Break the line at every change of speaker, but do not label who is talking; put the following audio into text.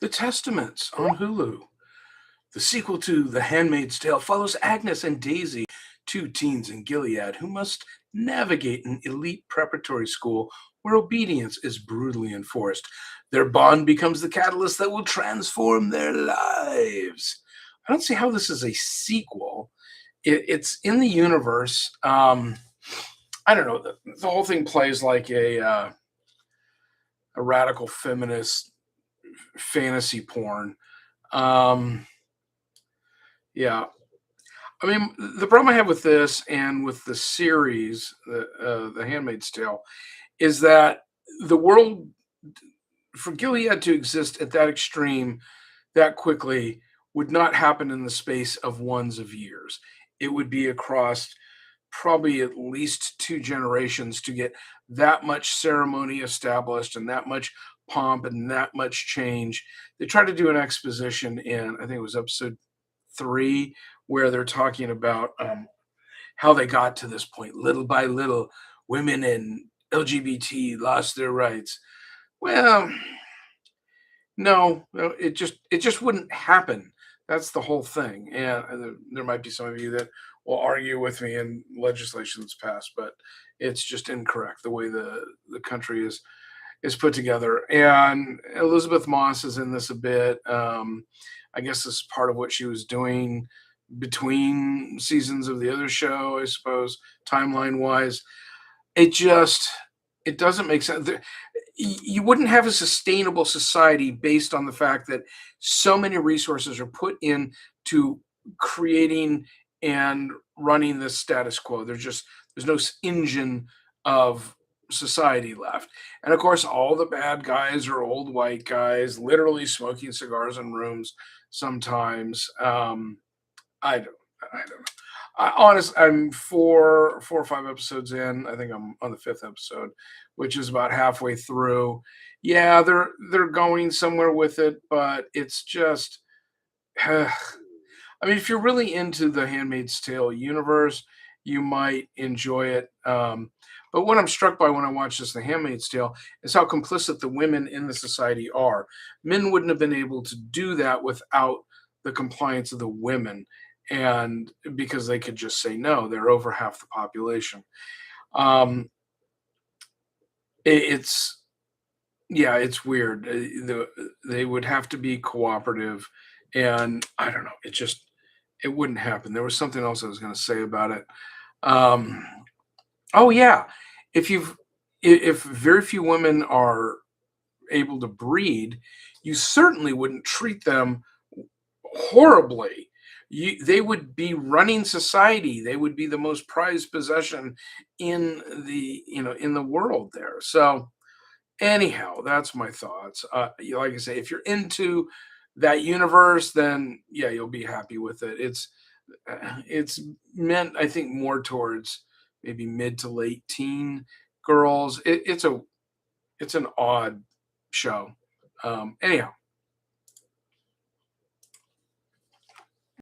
The Testaments on Hulu. The sequel to The Handmaid's Tale follows Agnes and Daisy, two teens in Gilead who must navigate an elite preparatory school where obedience is brutally enforced. Their bond becomes the catalyst that will transform their lives. I don't see how this is a sequel. It's in the universe. I don't know. The whole thing plays like a radical feminist fantasy porn. Um, yeah, I mean, the problem I have with this and with the series, The Handmaid's Tale, is that the world for Gilead to exist at that extreme that quickly would not happen in the space of ones of years. It would be across probably at least two generations to get that much ceremony established and that much pomp and that much change. They tried to do an exposition in, I think it was episode three, where they're talking about how they got to this point. Little by little, women and LGBT lost their rights. Well, no, it just wouldn't happen. That's the whole thing. And there might be some of you that will argue with me in legislation that's passed, but it's just incorrect the way the country is put together. And Elizabeth Moss is in this a bit. I guess this is part of what she was doing between seasons of the other show, I suppose, timeline wise. It just it doesn't make sense. You wouldn't have a sustainable society based on the fact that so many resources are put into creating and running the status quo. There's no engine of society left. And of course, all the bad guys are old white guys, literally smoking cigars in rooms sometimes. I don't I don't know. I'm four or five episodes in. I think I'm on the fifth episode, which is about halfway through. Yeah, they're going somewhere with it, but it's just I mean, if you're really into the Handmaid's Tale universe, you might enjoy it. But what I'm struck by when I watch this, The Handmaid's Tale, is how complicit the women in the society are. Men wouldn't have been able to do that without the compliance of the women, and because they could just say no, they're over half the population. Um, it's yeah, it's weird. They would have to be cooperative, and I don't know. It wouldn't happen. There was something else I was going to say about it. Um, oh yeah, if you've if very few women are able to breed, you certainly wouldn't treat them horribly. They would be running society. They would be the most prized possession in in the world there. So anyhow, that's my thoughts. Like I say, if you're into that universe, then yeah, you'll be happy with it. It's meant, I think, more towards maybe mid to late teen girls. It's an odd show. Anyhow,